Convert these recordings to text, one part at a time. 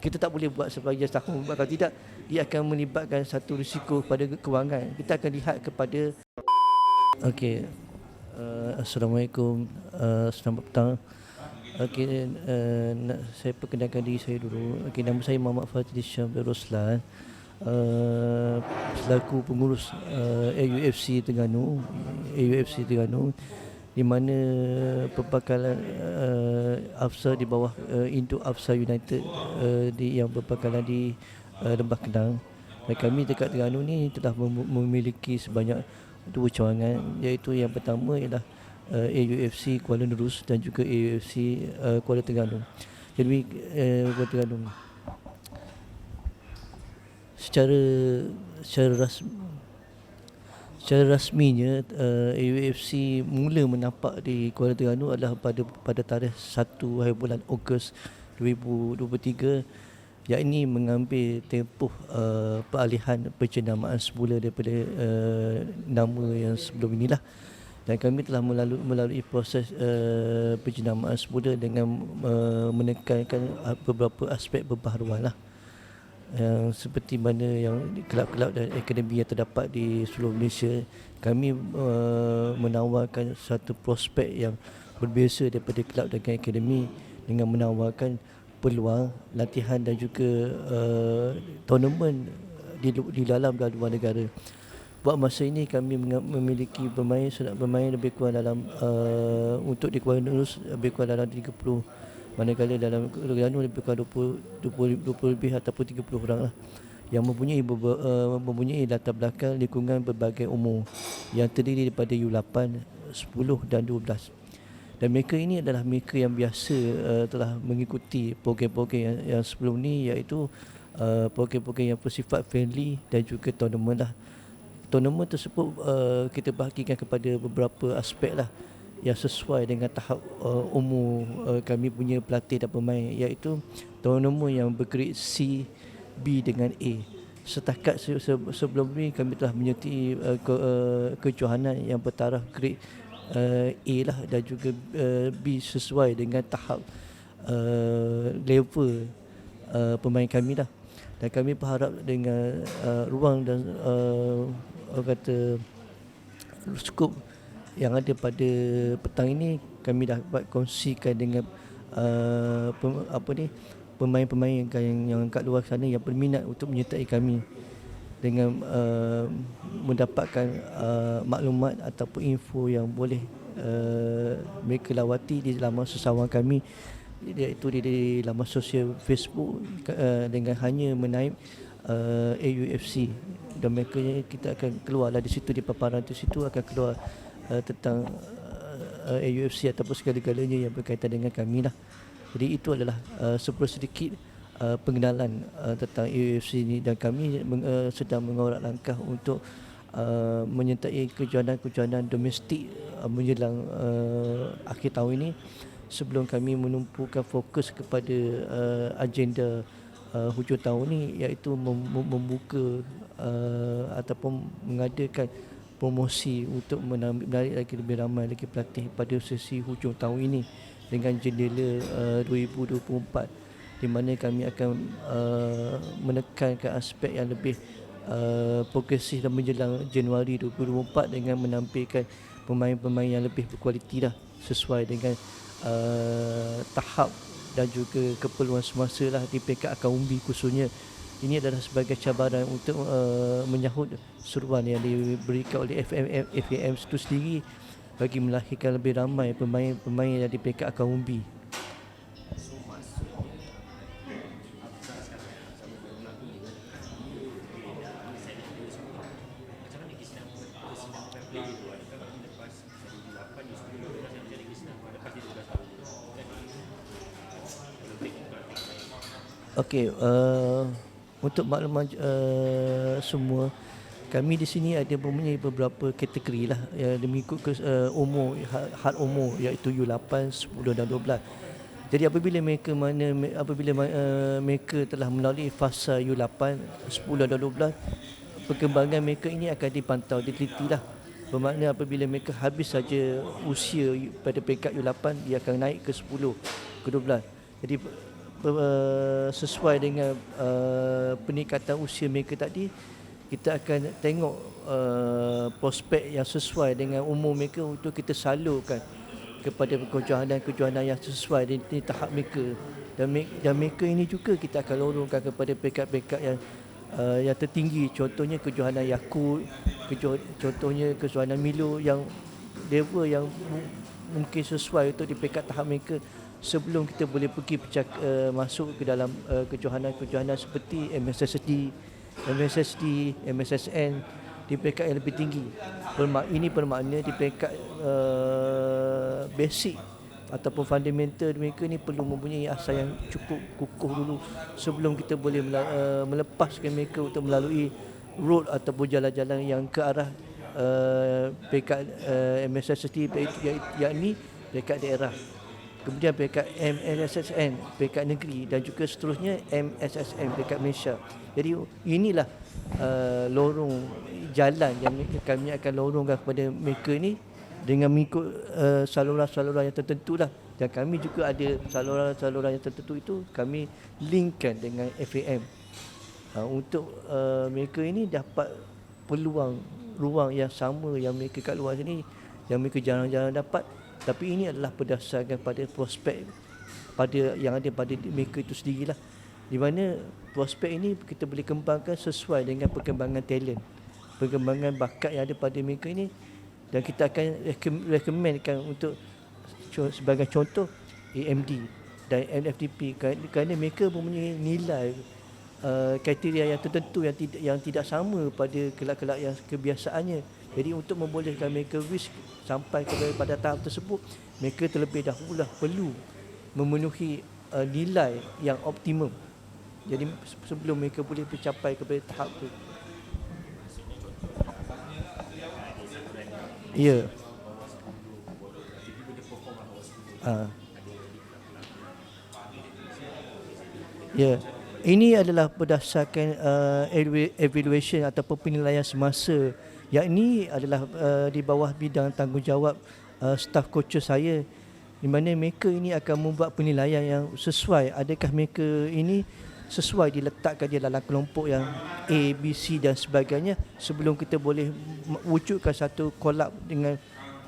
Kita tak boleh buat sepanjang tahun, kalau tidak dia akan melibatkan satu risiko pada kewangan. Kita akan lihat kepada okey. Assalamualaikum, selamat petang. Okey, saya perkenalkan diri saya dulu. Okey, nama saya Muhammad Fadli Syambil Roslan. Selaku pengurus AUFC Terengganu, di mana perbakalan AFSA di bawah induk AFSA United yang berpangkalan di Lembah Kenang. Dan kami dekat Terengganu ni telah memiliki sebanyak 2 cawangan, iaitu yang pertama ialah AUFC Kuala Nerus dan juga AUFC Kuala Terengganu. Jadi Kuala Terengganu secara rasminya AUFC mula menapak di Kuala Terengganu adalah pada tarikh 1 hari bulan Ogos 2023, yakni mengambil tempoh peralihan pencenamaan semula daripada nama yang sebelum inilah. Dan kami telah melalui proses pencenamaan semula dengan menekankan beberapa aspek pembaharuan lah, yang seperti mana yang kelab-kelab dan akademi yang terdapat di seluruh Malaysia. Kami menawarkan satu prospek yang berbeza daripada kelab dan akademi dengan menawarkan peluang latihan dan juga tournament di dalam dan luar negara. Buat masa ini kami memiliki pemain lebih kurang dalam untuk di Kuala Nerus lebih kurang dalam 30, manakala dalam Terengganu lebih kurang 20 lebih ataupun 30 orang lah, yang mempunyai latar belakang lingkungan berbagai umur yang terdiri daripada U8, 10 dan 12. Dan mereka ini adalah mereka yang biasa telah mengikuti program-program yang sebelum ni, iaitu program-program yang bersifat friendly dan juga tournament lah. Tournament tersebut kita bahagikan kepada beberapa aspek lah, yang sesuai dengan tahap umur kami punya pelatih dan pemain, iaitu tournament yang bergrade C, B dengan A. Setakat sebelum ni kami telah menyertai kejohanan yang bertaraf grade A lah dan juga B sesuai dengan tahap level pemain kami lah. Dan kami berharap dengan ruang dan skop yang ada pada petang ini, kami dapat kongsikan dengan pemain-pemain yang kat luar sana yang berminat untuk menyertai kami dengan mendapatkan maklumat ataupun info yang boleh mereka lawati di laman sesawang kami, iaitu di laman sosial Facebook dengan hanya menaip AUFC, dan mereka kita akan keluarlah di situ, di paparan di situ akan keluar tentang AUFC ataupun segala-galanya yang berkaitan dengan kami lah. Jadi itu adalah sedikit pengenalan tentang AUFC ini, dan kami sedang mengorak langkah untuk menyertai kejohanan-kejohanan domestik menjelang akhir tahun ini, sebelum kami menumpukan fokus kepada agenda hujung tahun ini, iaitu membuka ataupun mengadakan promosi untuk menarik lagi lebih ramai lagi pelatih pada sesi hujung tahun ini dengan jendela 2024, di mana kami akan menekankan aspek yang lebih progresif dan menjelang Januari 2024 dengan menampilkan pemain-pemain yang lebih berkualiti lah, sesuai dengan tahap dan juga keperluan semasa lah di peringkat akar umbi khususnya. Ini adalah sebagai cabaran untuk menyahut seruan yang diberikan oleh FAM itu sendiri bagi melahirkan lebih ramai pemain-pemain yang di peringkat akar umbi. Okey, untuk makluman semua, kami di sini ada mempunyai beberapa kategori lah yang mengikut umur, had umur, iaitu U8, 10 dan 12. Jadi apabila mereka telah melalui fasa U8, 10 dan 12, perkembangan mereka ini akan dipantau, diteliti lah. Bermakna apabila mereka habis saja usia pada peringkat U8, dia akan naik ke 10, ke 12. Jadi sesuai dengan peningkatan usia mereka tadi, kita akan tengok prospek yang sesuai dengan umur mereka untuk kita salurkan kepada kejohanan yang sesuai di tahap mereka. Dan mereka ini juga kita akan lorongkan kepada peringkat-peringkat yang tertinggi. Contohnya kejohanan Yakult, contohnya kejohanan Milo, yang level yang mungkin sesuai untuk di peringkat tahap mereka, sebelum kita boleh pergi masuk ke dalam kejohanan seperti MSSD, MSSN di peringkat yang lebih tinggi. Ini bermakna di peringkat basic ataupun fundamental mereka ni perlu mempunyai asas yang cukup kukuh dulu sebelum kita boleh melepaskan mereka untuk melalui road ataupun jalan-jalan yang ke arah peringkat MSSD, yakni peringkat daerah. Kemudian peringkat MSSN, peringkat negeri, dan juga seterusnya MSSN, peringkat Malaysia. Jadi inilah lorong jalan yang kami akan lorongkan kepada mereka ni dengan mengikut saluran-saluran yang tertentu lah. Dan kami juga ada saluran-saluran yang tertentu itu kami linkkan dengan FAM untuk mereka ini dapat ruang yang sama yang mereka kat luar sini, yang mereka jarang-jarang dapat. Tapi ini adalah berdasarkan pada prospek yang ada pada mereka itu sendirilah. Di mana prospek ini kita boleh kembangkan sesuai dengan perkembangan talent, perkembangan bakat yang ada pada mereka ini. Dan kita akan recommendkan untuk sebagai contoh AMD dan NFDP, kerana mereka mempunyai nilai kriteria yang tertentu yang tidak sama pada kelab-kelab yang kebiasaannya. Jadi untuk membolehkan mereka reach sampai kepada tahap tersebut, mereka terlebih dahulu perlu memenuhi nilai yang optimum. Jadi sebelum mereka boleh mencapai kepada tahap itu. Ya. Ya. Ini adalah berdasarkan evaluation ataupun penilaian semasa, yakni adalah di bawah bidang tanggungjawab staf coaches saya, di mana mereka ini akan membuat penilaian yang sesuai. Adakah mereka ini sesuai diletakkan di dalam kelompok yang A, B, C dan sebagainya, sebelum kita boleh wujudkan satu collab dengan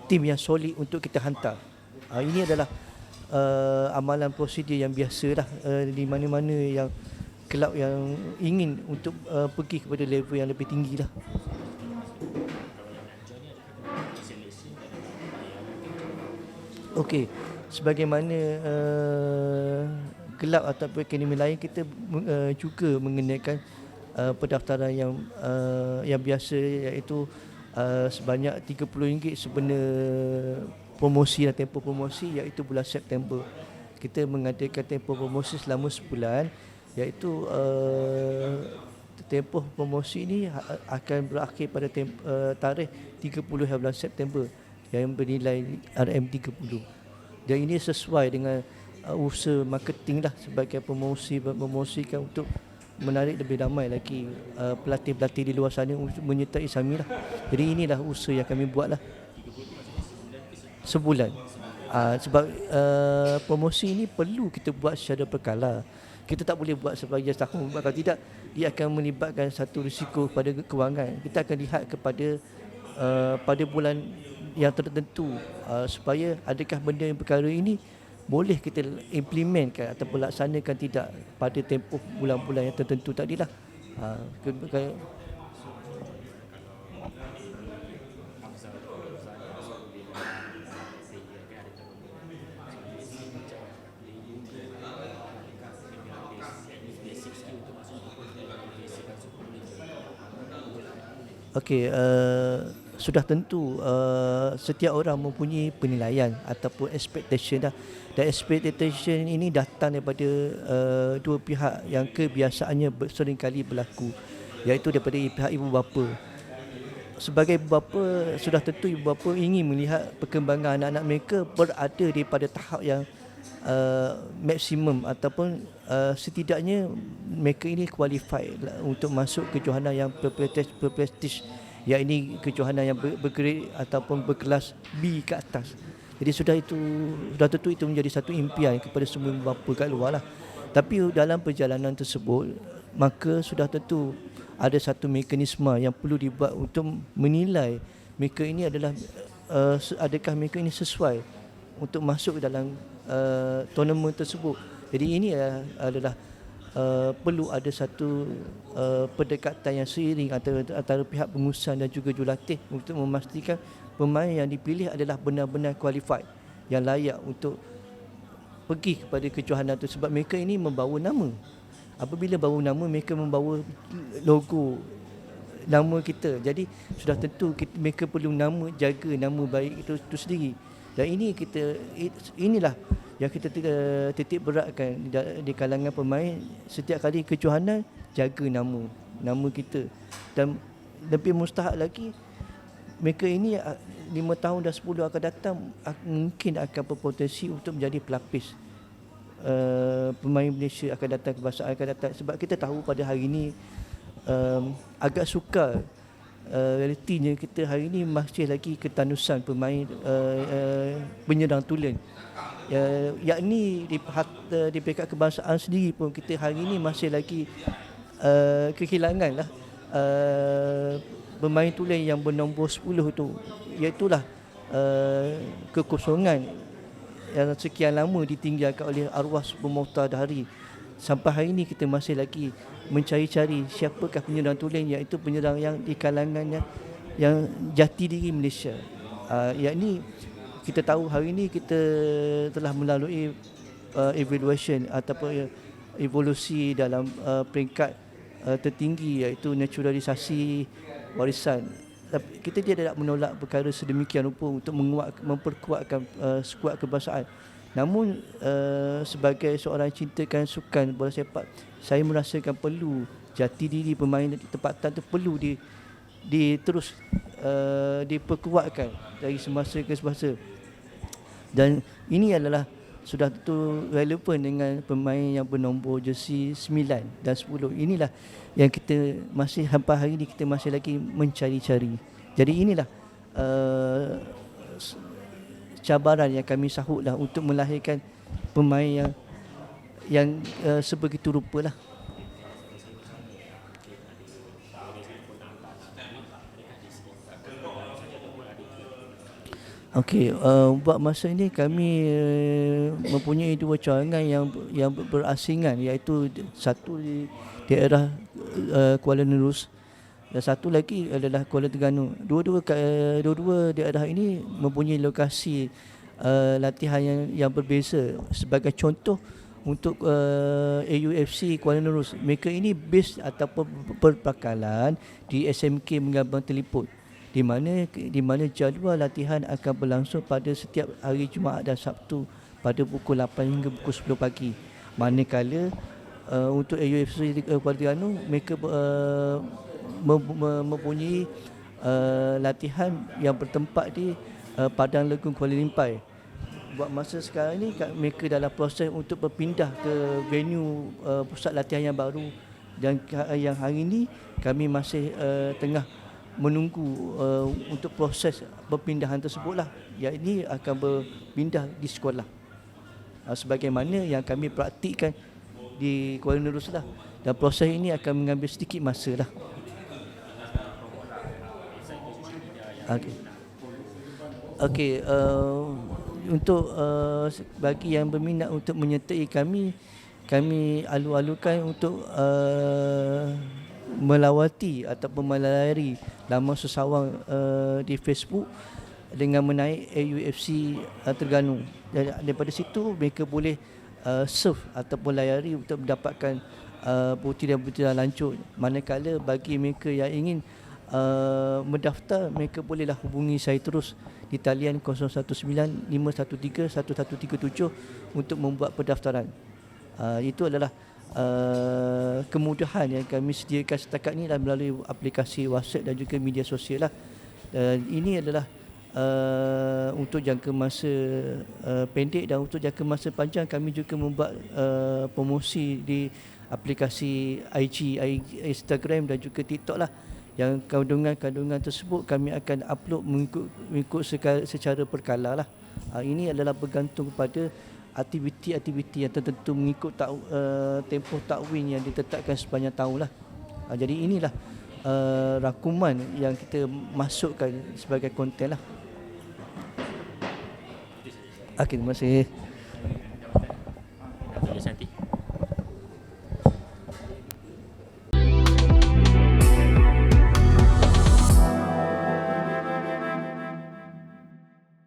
tim yang solid untuk kita hantar. Ini adalah amalan prosedur yang biasalah di mana-mana yang kelab yang ingin untuk pergi kepada level yang lebih tinggi lah. Okey, sebagaimana kelab ataupun akademi lain, kita juga mengenakan pendaftaran yang biasa, iaitu sebanyak RM30 sebenar promosi dan tempoh promosi, iaitu bulan September. Kita mengadakan tempoh promosi selama sebulan, iaitu tempoh promosi ini akan berakhir pada tarikh 30 bulan September yang bernilai RM30. Dan ini sesuai dengan usaha marketing lah sebagai promosikan untuk menarik lebih ramai lagi pelatih-pelatih di luar sana untuk menyertai Sami lah. Jadi inilah usaha yang kami buat lah sebulan. Sebab promosi ini perlu kita buat secara berkala. Kita tak boleh buat sebagai setahun, kalau tidak dia akan melibatkan satu risiko pada kewangan. Kita akan lihat kepada pada bulan yang tertentu, supaya adakah benda yang perkara ini boleh kita implementkan ataupun laksanakan tidak pada tempoh bulan-bulan yang tertentu tadilah. Okey, sudah tentu setiap orang mempunyai penilaian ataupun expectation dah. Dan expectation ini datang daripada dua pihak yang kebiasaannya seringkali berlaku, iaitu daripada pihak ibu bapa. Sebagai ibu bapa, sudah tentu ibu bapa ingin melihat perkembangan anak-anak mereka berada di pada tahap yang maksimum, ataupun setidaknya mereka ini qualified untuk masuk kejohanan yang berprestij, yakni kejohanan yang bergrade ataupun berkelas B ke atas. Jadi sudah tentu itu menjadi satu impian kepada semua ibu bapa kat luar lah. Tapi dalam perjalanan tersebut, maka sudah tentu ada satu mekanisme yang perlu dibuat untuk menilai mereka ini adalah adakah mereka ini sesuai untuk masuk dalam tournament tersebut. Jadi ini adalah perlu ada satu pendekatan yang seiring antara pihak pengurusan dan juga jurulatih untuk memastikan pemain yang dipilih adalah benar-benar qualified, yang layak untuk pergi kepada kejohanan itu, sebab mereka ini membawa nama. Apabila bawa nama, mereka membawa logo nama kita. Jadi sudah tentu mereka perlu jaga nama baik itu sendiri. Dan inilah yang kita titik beratkan di kalangan pemain. Setiap kali kejohanan, jaga nama kita. Dan lebih mustahak lagi, mereka ini 5 tahun dan 10 akan datang mungkin akan berpotensi untuk menjadi pelapis pemain Malaysia akan datang, kebangsaan akan datang. Sebab kita tahu pada hari ini agak sukar, realitinya kita hari ini masih lagi ketanusan pemain penyerang tulen, yakni di peringkat kebangsaan sendiri pun kita hari ini masih lagi kehilangan lah pemain tulen yang bernombor 10 tu, iaitulah kekosongan yang sekian lama ditinggalkan oleh arwah Supermokhtar Dahari. Sampai hari ini kita masih lagi mencari-cari siapakah penyerang tulen, iaitu penyerang yang di kalangan yang jati diri Malaysia. Yakni kita tahu hari ini kita telah melalui evaluation ataupun evolusi dalam peringkat tertinggi, iaitu naturalisasi warisan. Kita tidak menolak perkara sedemikian rupa untuk memperkuatkan skuad kebangsaan. Namun sebagai seorang cintakan sukan bola sepak, saya merasakan perlu jati diri pemain di tempatan itu perlu terus diperkuatkan dari semasa ke semasa. Dan ini adalah sudah tentu relevan dengan pemain yang bernombor jersey 9 dan 10. Inilah yang kita masih sampai hari ini kita masih lagi mencari-cari. Jadi inilah cabaran yang kami sahutlah untuk melahirkan pemain yang sebegitu rupa lah. Okey, buat masa ini kami mempunyai 2 cawangan yang berasingan, iaitu satu di daerah Kuala Nerus dan satu lagi adalah Kuala Terengganu. Dua-dua daerah ini mempunyai lokasi latihan yang berbeza. Sebagai contoh, untuk AUFC Kuala Nerus, mereka ini base ataupun perbekalan di SMK Mengabang Teliput, di mana jadual latihan akan berlangsung pada setiap hari Jumaat dan Sabtu pada pukul 8 hingga pukul 10 pagi. Manakala untuk AUFC Kuala Terengganu, mereka mempunyai latihan yang bertempat di Padang Legung Kuala Limpai. Buat masa sekarang ni mereka dalam proses untuk berpindah ke venue pusat latihan yang baru, dan yang hari ini kami masih tengah menunggu untuk proses perpindahan tersebutlah, yang ini akan berpindah di sekolah sebagaimana yang kami praktikkan di Kuala Nerus lah, dan proses ini akan mengambil sedikit masa lah. Okey, untuk bagi yang berminat untuk menyertai kami alu-alukan untuk melawati ataupun melayari laman sesawang di Facebook dengan menaik AUFC Terengganu. Daripada situ mereka boleh surf ataupun layari untuk mendapatkan butiran-butiran lanjut. Manakala bagi mereka yang ingin mendaftar, mereka bolehlah hubungi saya terus di talian 019-513-1137 untuk membuat pendaftaran. Itu adalah kemudahan yang kami sediakan setakat ini melalui aplikasi WhatsApp dan juga media sosial lah. Ini adalah untuk jangka masa pendek, dan untuk jangka masa panjang kami juga membuat promosi di aplikasi IG, Instagram dan juga TikTok lah. Yang kandungan-kandungan tersebut kami akan upload mengikut secara berkala lah. Ini adalah bergantung kepada aktiviti-aktiviti yang tertentu mengikut tempoh takwin yang ditetapkan sepanjang tahun lah. Jadi inilah rangkuman yang kita masukkan sebagai konten lah. Okey, terima kasih. Santi.